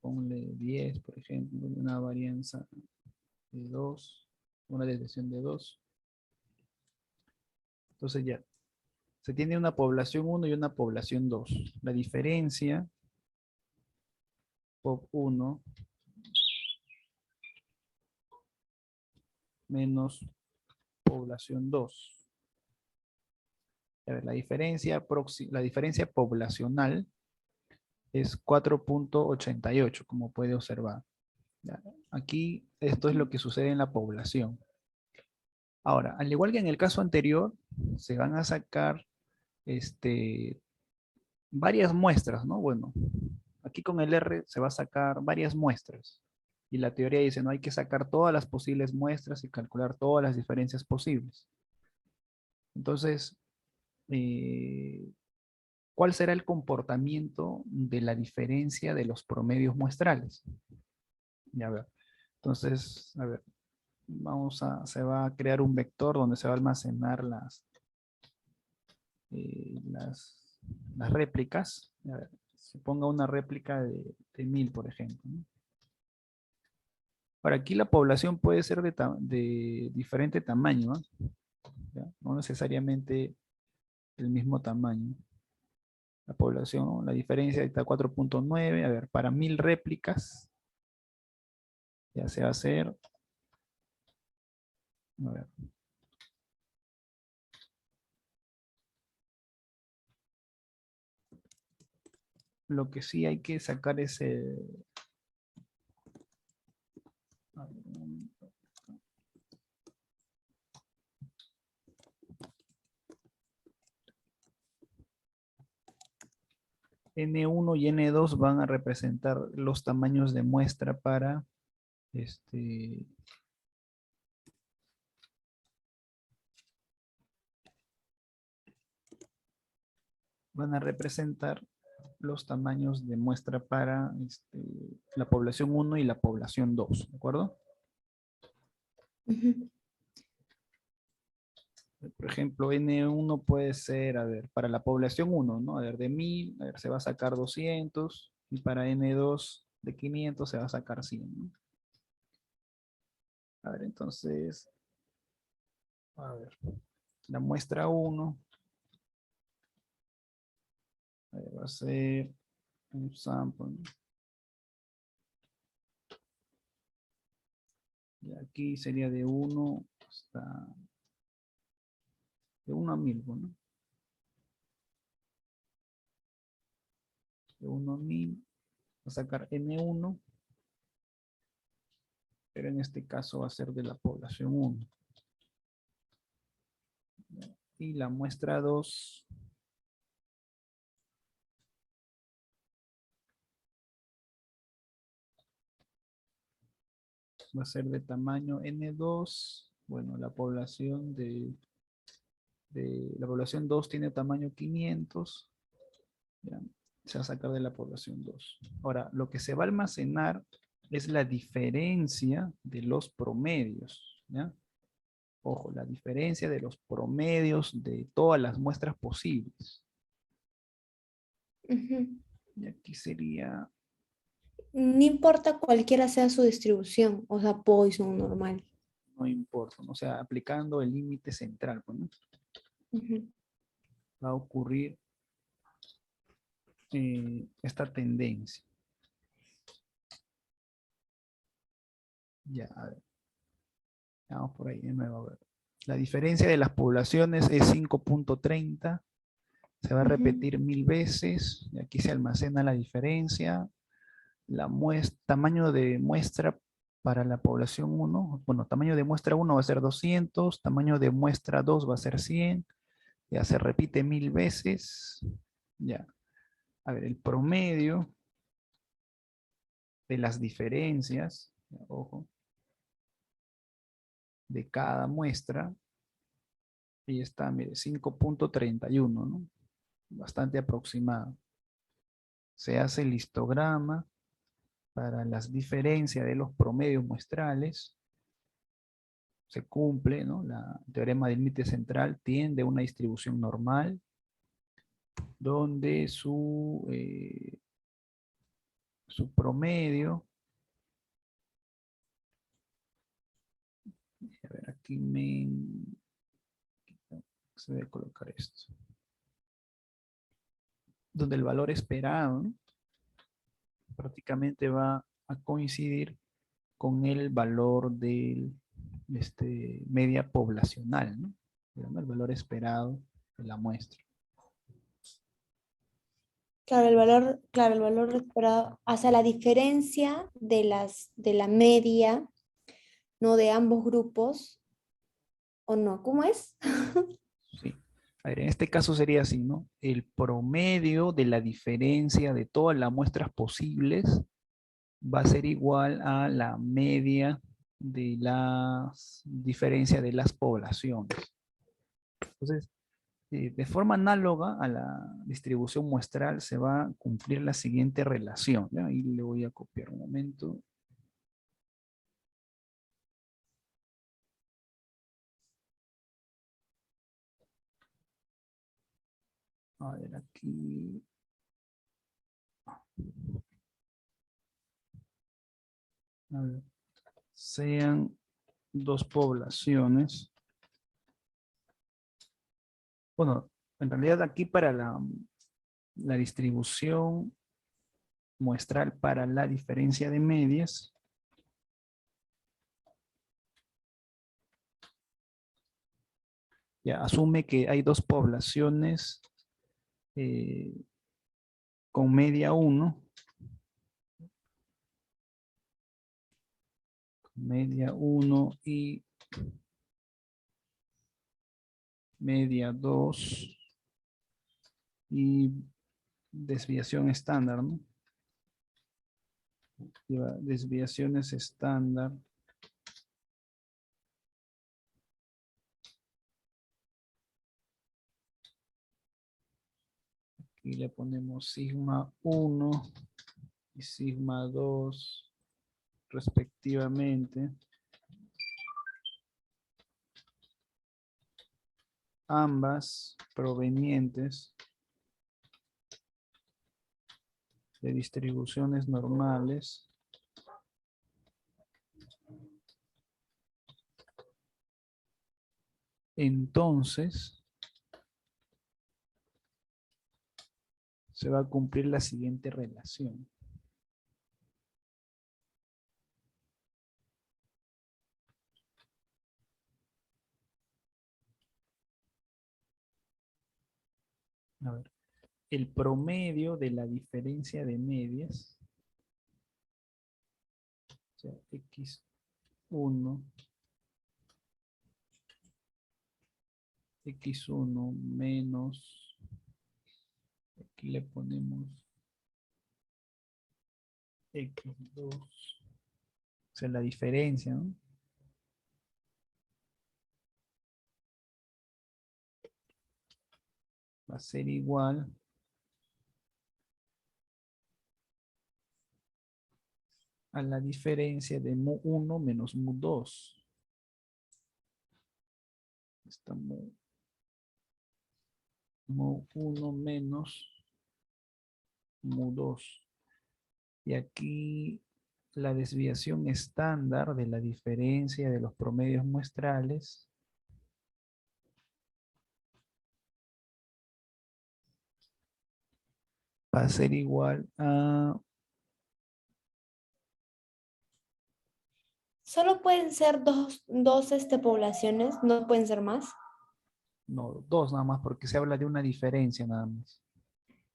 ponle 10, por ejemplo, y una varianza de 2, una desviación de 2. Entonces ya, se tiene una población 1 y una población 2. La diferencia, POP 1 menos población 2. A ver, la diferencia poblacional es 4.88, como puede observar. Ya, aquí esto es lo que sucede en la población. Ahora, al igual que en el caso anterior, se van a sacar varias muestras, ¿no? Bueno, aquí con el R se va a sacar varias muestras. Y la teoría dice, no hay que sacar todas las posibles muestras y calcular todas las diferencias posibles. Entonces, ¿cuál será el comportamiento de la diferencia de los promedios muestrales? Ya ver. Entonces, a ver, se va a crear un vector donde se va a almacenar las réplicas. A ver, se ponga una réplica de 1000, por ejemplo, ¿no? Para aquí la población puede ser de diferente tamaño, ¿no? ¿Ya? No necesariamente el mismo tamaño. La población, la diferencia está 4.9. A ver, para 1000 réplicas, ya se va a hacer. A ver. Lo que sí hay que sacar es el... a ver, un momento. N1 y N2 van a representar los tamaños de muestra para van a representar los tamaños de muestra para la población 1 y la población 2, ¿de acuerdo? Ujú. Por ejemplo, N1 puede ser, a ver, para la población 1, ¿no? A ver, de 1000, a ver, se va a sacar 200, y para N2 de 500 se va a sacar 100, ¿no? A ver, entonces, a ver, la muestra 1, a ver, va a ser un sample, ¿no? Y aquí sería de 1 hasta, de 1 a 1000, ¿no? De 1 a 1000, va a sacar N1, pero en este caso va a ser de la población 1. Y la muestra 2 va a ser de tamaño N2. Bueno, la población 2 tiene tamaño 500. ¿Ya? Se va a sacar de la población 2. Ahora, lo que se va a almacenar es la diferencia de los promedios. ¿Ya? Ojo, la diferencia de los promedios de todas las muestras posibles. Ujú. Y aquí sería, No importa cualquiera sea su distribución, o sea, Poisson normal. no importa, ¿no? O sea, aplicando el límite central, pues, ¿no? Ujú. Va a ocurrir esta tendencia. Ya, a ver. Vamos por ahí de nuevo. A ver. La diferencia de las poblaciones es 5.30. Se va a Ujú. repetir 1000 veces. Y aquí se almacena la diferencia. Tamaño de muestra para la población 1. Bueno, tamaño de muestra 1 va a ser 200. Tamaño de muestra 2 va a ser 100. Ya se repite 1000 veces. Ya. A ver, el promedio de las diferencias. Ya, ojo. De cada muestra. Y está, mire, 5.31, ¿no? Bastante aproximado. Se hace el histograma para las diferencias de los promedios muestrales. Se cumple, ¿no? El teorema del límite central tiende a una distribución normal, donde su promedio, a ver, aquí se debe colocar esto, donde el valor esperado, ¿no? Prácticamente va a coincidir con el valor del media poblacional, ¿no? El valor esperado de la muestra. Claro, el valor esperado, o sea, la diferencia de la media, ¿no? De ambos grupos, ¿o no? ¿Cómo es? Sí. A ver, en este caso sería así, ¿no? El promedio de la diferencia de todas las muestras posibles va a ser igual a la media de las diferencias de las poblaciones. Entonces, De forma análoga a la distribución muestral se va a cumplir la siguiente relación. ¿Ya? Ahí le voy a copiar un momento. A ver, aquí. A ver, sean dos poblaciones. Bueno, en realidad aquí para la distribución muestral para la diferencia de medias, ya asume que hay dos poblaciones eh, con media 1, media 1 y media 2 y desviación estándar, ¿no? Lleva desviaciones estándar. Aquí le ponemos sigma 1 y sigma 2 respectivamente. Ambas provenientes de distribuciones normales entonces se va a cumplir la siguiente relación. A ver, el promedio de la diferencia de medias, o sea, x1, x1 menos, aquí le ponemos x2, o sea, la diferencia, ¿no? Va a ser igual a la diferencia de mu1 menos mu2. Esta mu1 menos mu2. Y aquí la desviación estándar de la diferencia de los promedios muestrales va a ser igual a... Solo pueden ser dos poblaciones, no pueden ser más. No, 2 nada más, porque se habla de una diferencia nada más.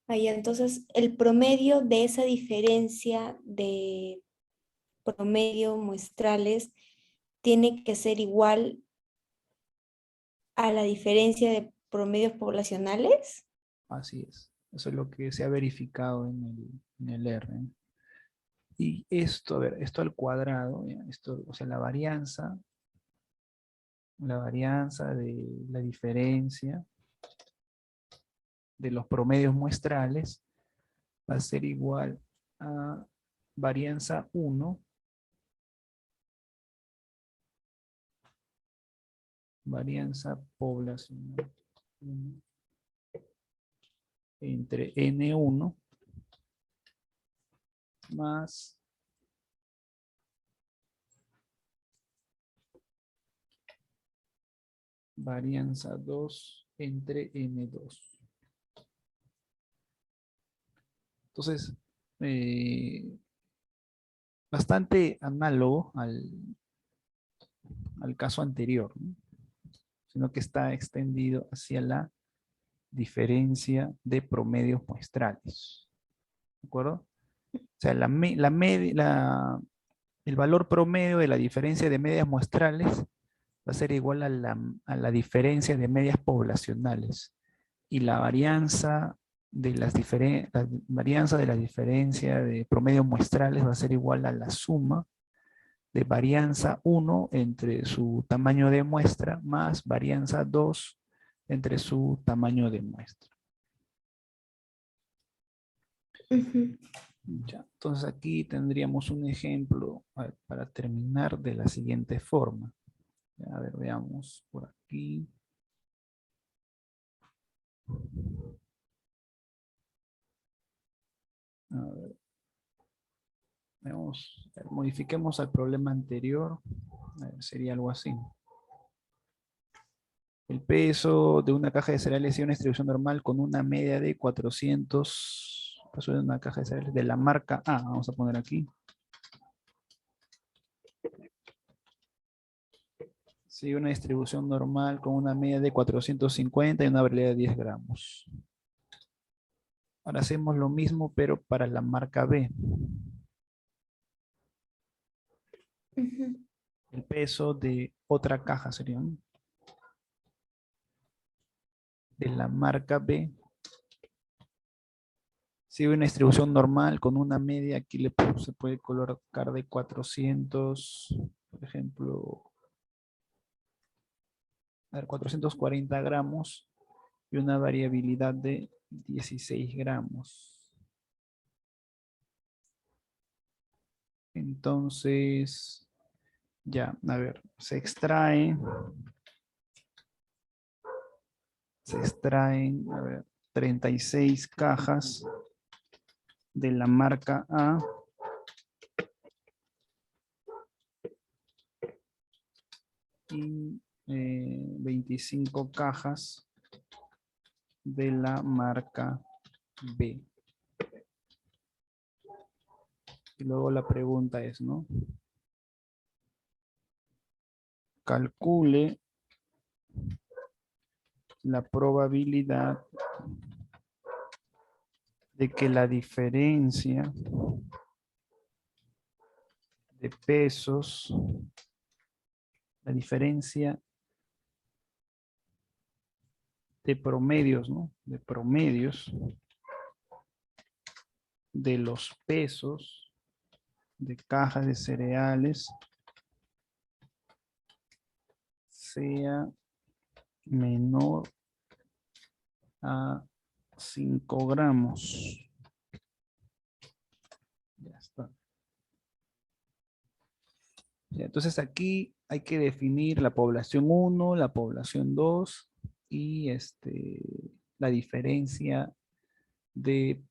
Ahí, entonces, el promedio de esa diferencia de promedio muestrales tiene que ser igual a la diferencia de promedios poblacionales. Así es. Eso es lo que se ha verificado en el R. ¿Eh? Y esto, a ver, esto al cuadrado, ¿ya? Esto, o sea, la varianza de la diferencia de los promedios muestrales va a ser igual a varianza 1 varianza poblacional entre N1 más varianza 2 entre N2. Entonces, bastante análogo al caso anterior, ¿no? Sino que está extendido hacia la diferencia de promedios muestrales. ¿De acuerdo? O sea, el valor promedio de la diferencia de medias muestrales va a ser igual a la diferencia de medias poblacionales. Y la varianza de la diferencia de promedios muestrales va a ser igual a la suma de varianza 1 entre su tamaño de muestra más varianza 2 entre su tamaño de muestra. Ujú. Ya, entonces aquí tendríamos un ejemplo para terminar de la siguiente forma. A ver, veamos por aquí. A ver, veamos, modifiquemos al problema anterior. A ver, sería algo así. El peso de una caja de cereales y una distribución normal con una media de 400. Peso de una caja de cereales de la marca A. Vamos a poner aquí. Sí, una distribución normal con una media de 450 y una variabilidad de 10 gramos. Ahora hacemos lo mismo, pero para la marca B. Ujú. El peso de otra caja sería, ¿no? De la marca B. Si una distribución normal con una media, aquí se puede colocar de 400, por ejemplo, a ver, 440 gramos y una variabilidad de 16 gramos. Entonces, ya, a ver, se extraen, a ver, 36 cajas de la marca A y 25 cajas de la marca B. Y luego la pregunta es, ¿no? Calcule la probabilidad de que la diferencia de pesos, la diferencia de promedios, ¿no? De promedios de los pesos de cajas de cereales sea menor a 5 gramos. Ya está. Ya, entonces aquí hay que definir la población 1, la población 2 y la diferencia de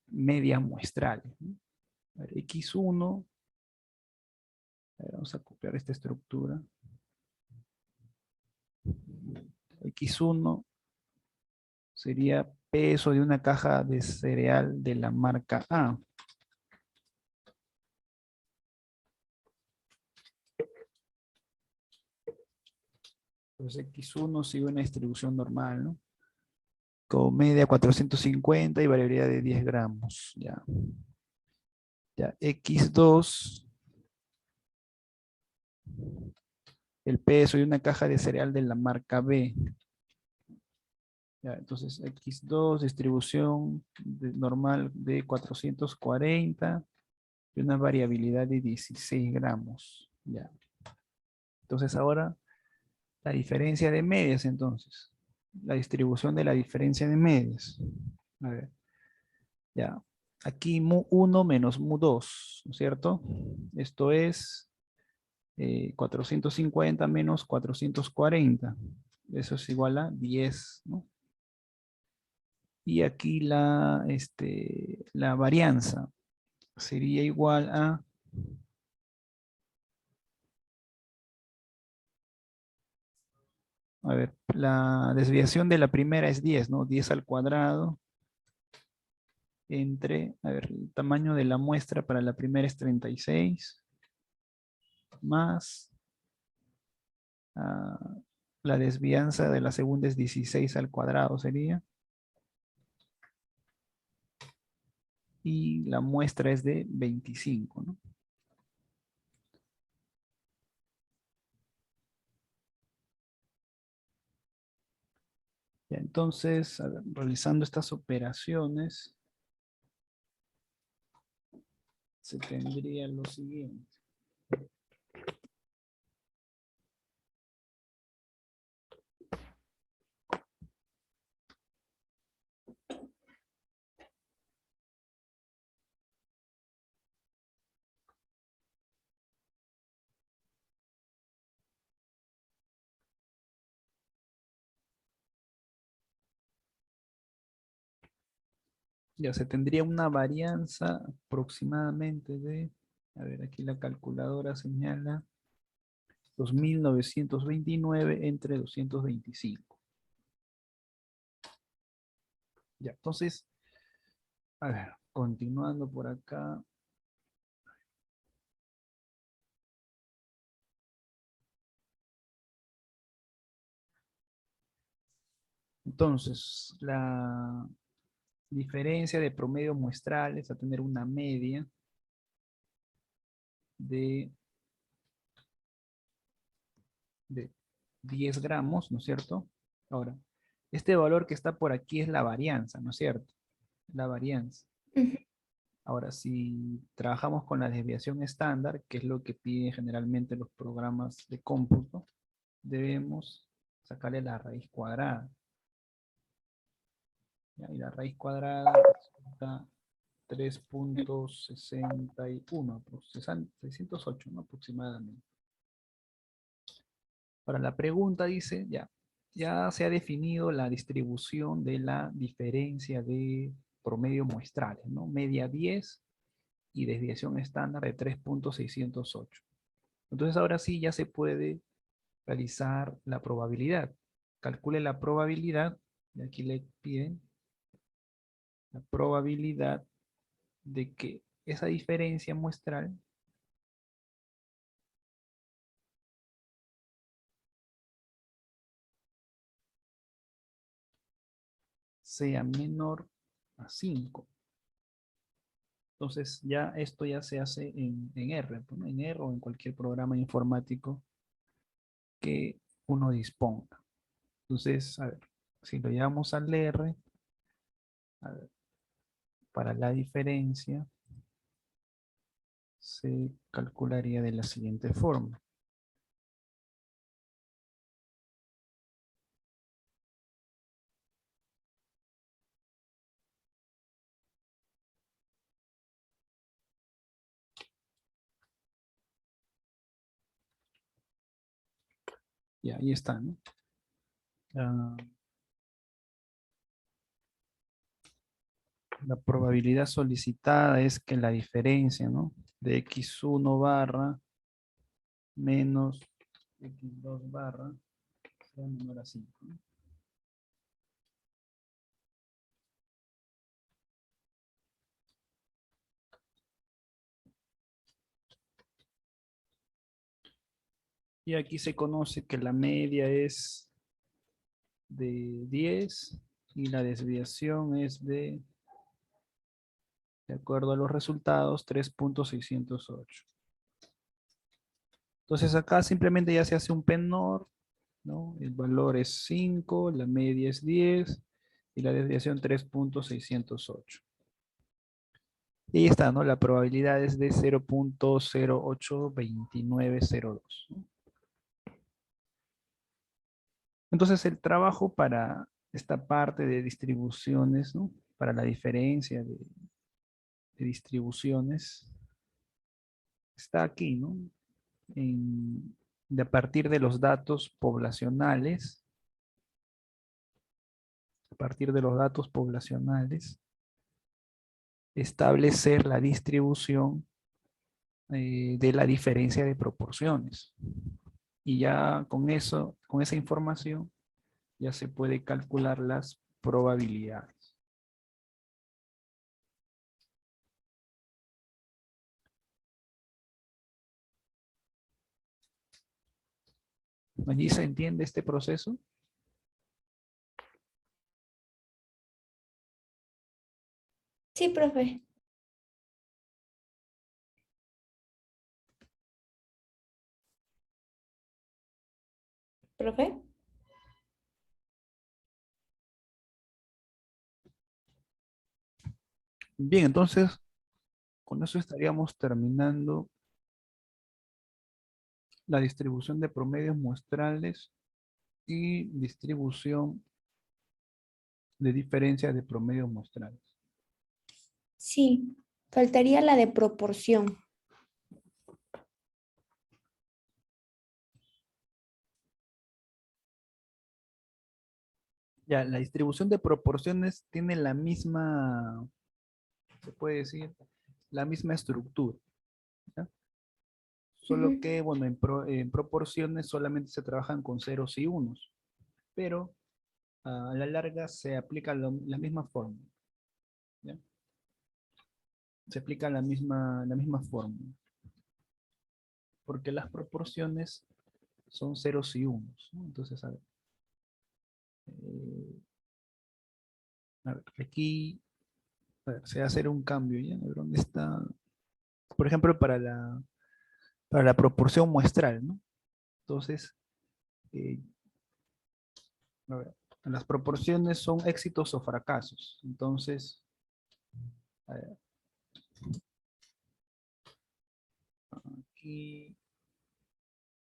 medias muestrales, ¿no? A ver, X1, a ver, vamos a copiar esta estructura. X1 sería peso de una caja de cereal de la marca A. Entonces X1 sigue una distribución normal, ¿no? Con media 450 y variabilidad de 10 gramos. Ya. Ya, X2, el peso de una caja de cereal de la marca B. Ya, entonces X2, distribución normal de 440 y una variabilidad de 16 gramos. Ya. Entonces ahora la diferencia de medias entonces. La distribución de la diferencia de medias. A ver. Ya. Aquí mu1 menos mu2, ¿no es cierto? Esto es 450 menos 440. Eso es igual a 10, ¿no? Y aquí la varianza sería igual a ver, la desviación de la primera es 10, ¿no? 10 al cuadrado entre, a ver, el tamaño de la muestra para la primera es 36, más la desvianza de la segunda es 16 al cuadrado sería. Y la muestra es de 25, ¿no? Ya, entonces, a ver, realizando estas operaciones, se tendría lo siguiente. Ya se tendría una varianza aproximadamente de, a ver, aquí la calculadora señala 2.929 entre 225. Ya, entonces, a ver, continuando por acá. Entonces, la diferencia de promedio muestral es a tener una media de, de 10 gramos, ¿no es cierto? Ahora, este valor que está por aquí es la varianza, ¿no es cierto? La varianza. Ujú. Ahora, si trabajamos con la desviación estándar, que es lo que piden generalmente los programas de cómputo, debemos sacarle la raíz cuadrada. ¿Ya? Y la raíz cuadrada resulta 3.61, 608, ¿no? Aproximadamente. Para la pregunta dice, ya se ha definido la distribución de la diferencia de promedio muestrales, ¿no? Media 10 y desviación estándar de 3.608. Entonces ahora sí ya se puede realizar la probabilidad. Calcule la probabilidad, y aquí le piden la probabilidad de que esa diferencia muestral sea menor a 5. Entonces ya esto ya se hace en R, pues, ¿no? En R o en cualquier programa informático que uno disponga. Entonces, a ver, si lo llevamos al R, a ver, para la diferencia se calcularía de la siguiente forma. Y ahí está, ¿no? Ah, la probabilidad solicitada es que la diferencia, ¿no? De x1 barra menos x2 barra sea menor a 5, ¿no? Y aquí se conoce que la media es de 10 y la desviación es de acuerdo a los resultados, 3.608. Entonces acá simplemente ya se hace un PENOR, ¿no? El valor es 5, la media es 10 y la desviación 3.608. Y ahí está, ¿no? La probabilidad es de 0.082902, ¿no? Entonces el trabajo para esta parte de distribuciones, ¿no? Para la diferencia de distribuciones, está aquí, ¿no? De a partir de los datos poblacionales, a partir de los datos poblacionales, establecer la distribución de la diferencia de proporciones. Y ya con eso, con esa información, ya se puede calcular las probabilidades. ¿Allí se entiende este proceso? Sí, profe. ¿Profe? Bien, entonces, con eso estaríamos terminando la distribución de promedios muestrales y distribución de diferencia de promedios muestrales. Sí, faltaría la de proporción. Ya, la distribución de proporciones tiene la misma se puede decir, la misma estructura, ¿ya? Solo Ujú. que, bueno, en proporciones solamente se trabajan con ceros y unos, pero a la larga se aplica la misma fórmula, ¿ya? Se aplica la misma fórmula, porque las proporciones son ceros y unos, ¿no? Entonces, eh, a ver, aquí a ver, se va a hacer un cambio, ¿ya? A ver, ¿dónde está? Por ejemplo, para la proporción muestral, ¿no? Entonces, eh, a ver, las proporciones son éxitos o fracasos. Entonces, a ver, aquí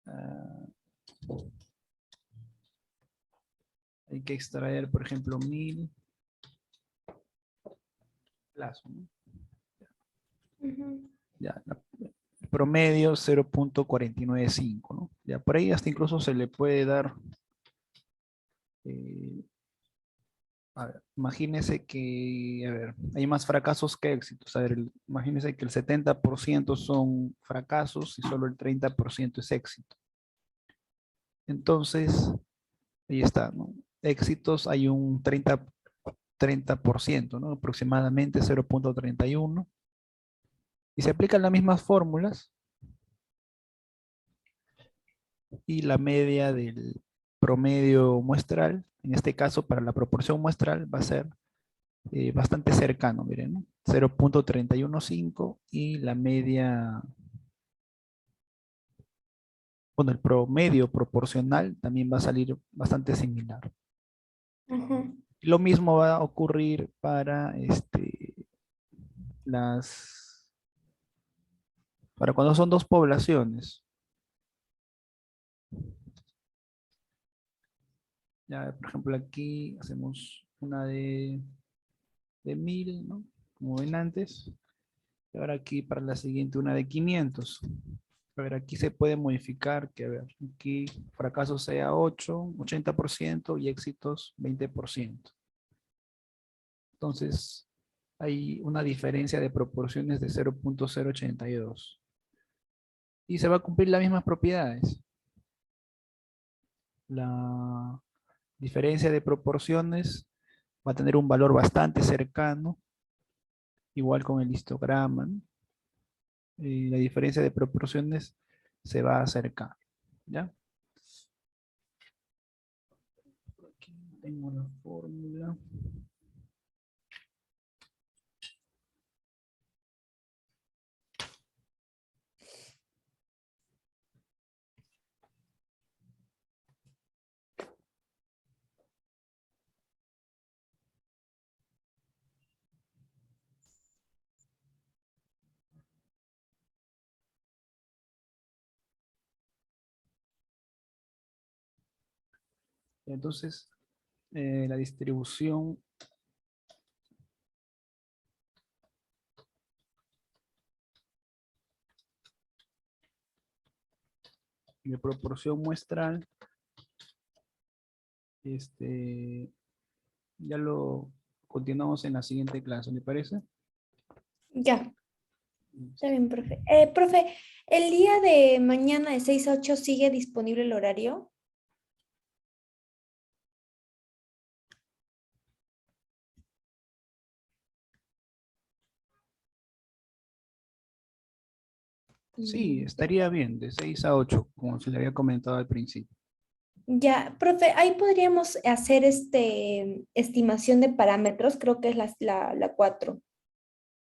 ah, hay que extraer, por ejemplo, 1000 plazo, ¿no? Ujú. Ya, el promedio 0,495, ¿no? Ya por ahí hasta incluso se le puede dar, eh, a ver, imagínese que, a ver, hay más fracasos que éxitos. A ver, imagínese que el 70% son fracasos y solo el 30% es éxito. Entonces, ahí está, ¿no? Éxitos hay un 30%, ¿no? Aproximadamente 0,31. Y se aplican las mismas fórmulas y la media del promedio muestral, en este caso para la proporción muestral, va a ser bastante cercano, miren, ¿no? 0,315 y la media, bueno, el promedio proporcional también va a salir bastante similar. Ujú. Lo mismo va a ocurrir para las, para cuando son dos poblaciones. Ya, por ejemplo, aquí hacemos una de 1000, ¿no? Como ven antes. Y ahora aquí para la siguiente una de 500. A ver, aquí se puede modificar que, a ver, aquí fracaso sea 80% y éxitos 20%. Entonces, hay una diferencia de proporciones de 0,082. Y se va a cumplir las mismas propiedades. La diferencia de proporciones va a tener un valor bastante cercano, igual con el histograma, ¿no? Y la diferencia de proporciones se va a acercar, ¿ya? Aquí tengo la fórmula. Entonces, la distribución de proporción muestral, ya lo continuamos en la siguiente clase, ¿le parece? Ya, está bien, profe. Profe, ¿el día de mañana de 6 a 8 sigue disponible el horario? Sí, Mm, estaría bien, de 6 a 8 como se le había comentado al principio. ya, profe, ahí podríamos hacer estimación de parámetros, creo que es la 4.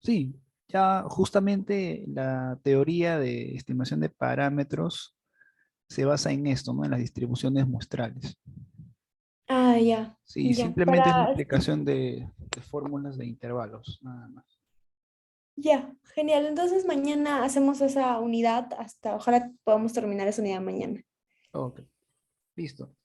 Sí, ya justamente la teoría de estimación de parámetros se basa en esto, ¿no? En las distribuciones muestrales. Ah, ya, Sí, ya, simplemente es la aplicación de fórmulas de intervalos, nada más. ya, genial. Entonces mañana hacemos esa unidad hasta, ojalá podamos terminar esa unidad mañana. Ok, listo.